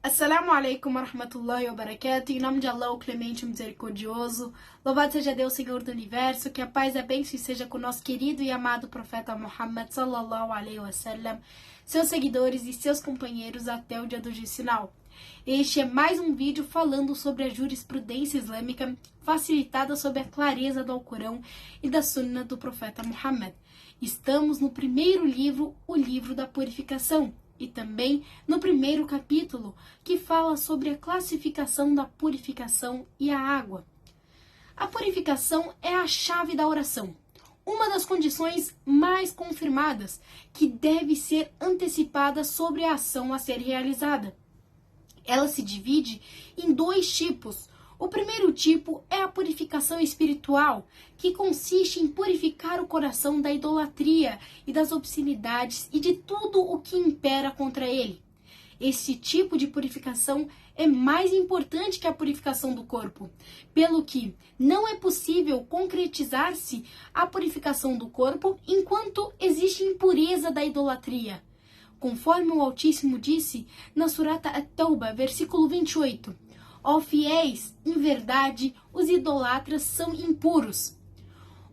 Assalamu alaikum wa rahmatullahi wa barakatuh. Em nome de Allah, o clemente e misericordioso. Louvado seja Deus, Senhor do Universo. Que a paz e a bênção seja com o nosso querido e amado profeta Muhammad sallallahu alaihi wasallam, seus seguidores e seus companheiros até o dia do juízo final. Este é mais um vídeo falando sobre a jurisprudência islâmica facilitada sob a clareza do Alcorão e da Sunna do profeta Muhammad. Estamos no primeiro livro, o livro da purificação, e também no primeiro capítulo, que fala sobre a classificação da purificação e a água. A purificação é a chave da oração, uma das condições mais confirmadas, que deve ser antecipada sobre a ação a ser realizada. Ela se divide em dois tipos. O primeiro tipo é a purificação espiritual, que consiste em purificar o coração da idolatria e das obscenidades e de tudo o que impera contra ele. Esse tipo de purificação é mais importante que a purificação do corpo, pelo que não é possível concretizar-se a purificação do corpo enquanto existe impureza da idolatria. Conforme o Altíssimo disse na Surata At-Tauba, versículo 28, ó fiéis, em verdade, os idolatras são impuros.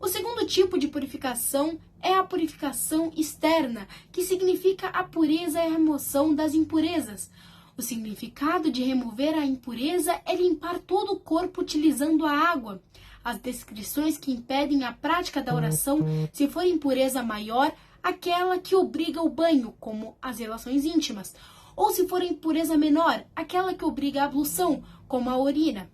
O segundo tipo de purificação é a purificação externa, que significa a pureza e a remoção das impurezas. O significado de remover a impureza é limpar todo o corpo utilizando a água. As descrições que impedem a prática da oração, se for impureza maior, aquela que obriga o banho, como as relações íntimas, ou se for impureza menor, aquela que obriga a ablução, como a urina.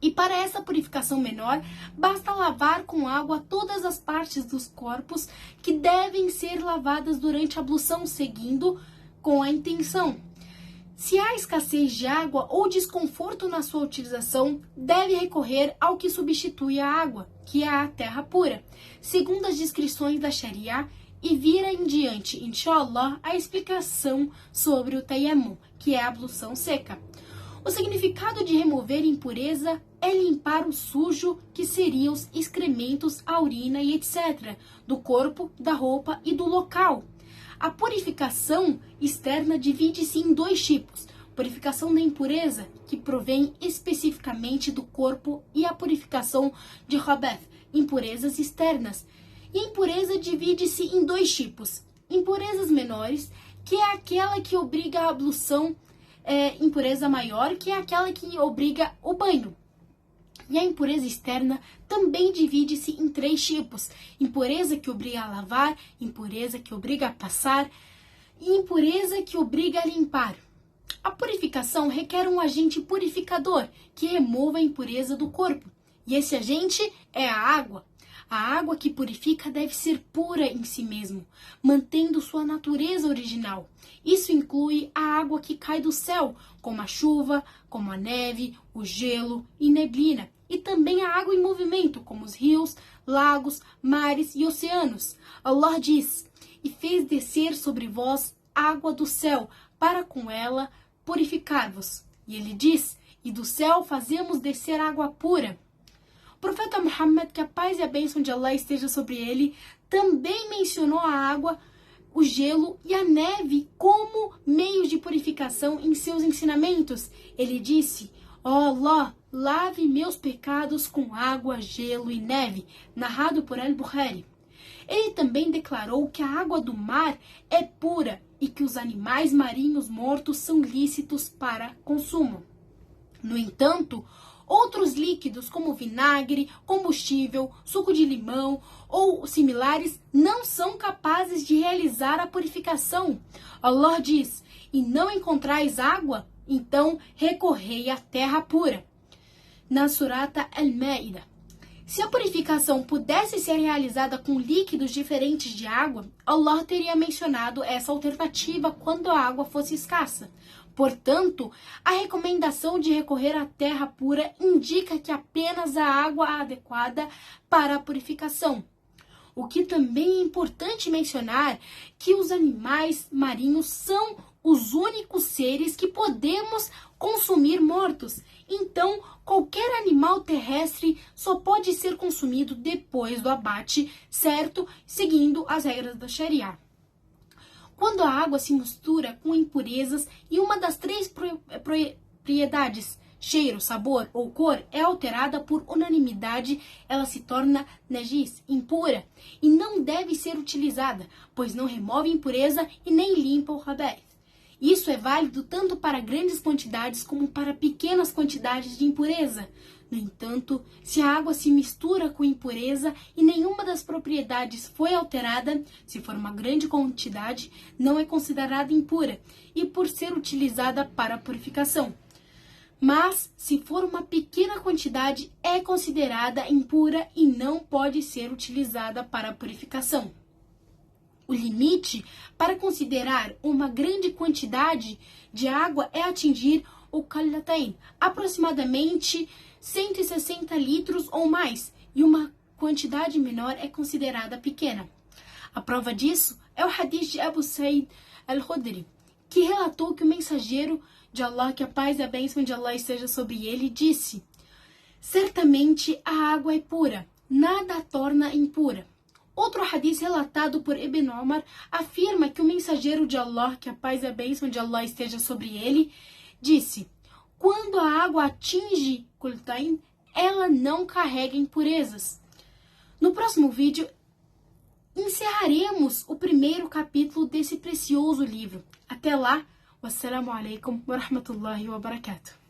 E para essa purificação menor, basta lavar com água todas as partes dos corpos que devem ser lavadas durante a ablução, seguindo com a intenção. Se há escassez de água ou desconforto na sua utilização, deve recorrer ao que substitui a água, que é a terra pura, segundo as descrições da Sharia, e vira em diante, inshallah, a explicação sobre o tayammum, que é a ablução seca. O significado de remover impureza é limpar o sujo, que seriam os excrementos, a urina e etc., do corpo, da roupa e do local. A purificação externa divide-se em dois tipos: purificação da impureza, que provém especificamente do corpo, e a purificação de khabath, impurezas externas. E a impureza divide-se em dois tipos: impurezas menores, que é aquela que obriga a ablução, impureza maior, que é aquela que obriga o banho. E a impureza externa também divide-se em três tipos: impureza que obriga a lavar, impureza que obriga a passar e impureza que obriga a limpar. A purificação requer um agente purificador que remova a impureza do corpo, e esse agente é a água. A água que purifica deve ser pura em si mesmo, mantendo sua natureza original. Isso inclui a água que cai do céu, como a chuva, como a neve, o gelo e neblina, e também a água em movimento, como os rios, lagos, mares e oceanos. Allah diz: e fez descer sobre vós água do céu, para com ela purificar-vos. E ele diz: e do céu fazemos descer água pura. O profeta Muhammad, que a paz e a bênção de Allah esteja sobre ele, também mencionou a água, o gelo e a neve como meios de purificação em seus ensinamentos. Ele disse: ó Allah, lave meus pecados com água, gelo e neve, narrado por Al-Bukhari. Ele também declarou que a água do mar é pura e que os animais marinhos mortos são lícitos para consumo. No entanto, outros líquidos como vinagre, combustível, suco de limão ou similares não são capazes de realizar a purificação. Allah diz: e não encontrais água? Então recorrei à terra pura. Na Surata Al-Ma'idah. Se a purificação pudesse ser realizada com líquidos diferentes de água, Allah teria mencionado essa alternativa quando a água fosse escassa. Portanto, a recomendação de recorrer à terra pura indica que apenas a água é adequada para a purificação. O que também é importante mencionar que os animais marinhos são os únicos seres que podemos consumir mortos. Então, qualquer animal terrestre só pode ser consumido depois do abate, certo? Seguindo as regras da Sharia. Quando a água se mistura com impurezas e uma das três propriedades, cheiro, sabor ou cor, é alterada por unanimidade, ela se torna najis, impura, e não deve ser utilizada, pois não remove impureza e nem limpa o khaba'ith. Isso é válido tanto para grandes quantidades como para pequenas quantidades de impureza. No entanto, se a água se mistura com impureza e nenhuma das propriedades foi alterada, se for uma grande quantidade, não é considerada impura e por ser utilizada para purificação. Mas, se for uma pequena quantidade, é considerada impura e não pode ser utilizada para purificação. O limite para considerar uma grande quantidade de água é atingir o qallatayn, aproximadamente 160 litros ou mais, e uma quantidade menor é considerada pequena. A prova disso é o hadith de Abu Sa'id al-Khudri, que relatou que o mensageiro de Allah, que a paz e a bênção de Allah esteja sobre ele, disse: certamente a água é pura, nada a torna impura. Outro hadith relatado por Ibn Omar afirma que o mensageiro de Allah, que a paz e a bênção de Allah esteja sobre ele, disse: quando a água atinge qallatayn, ela não carrega impurezas. No próximo vídeo, encerraremos o primeiro capítulo desse precioso livro. Até lá, wassalamu alaikum wa rahmatullahi wa barakatuh.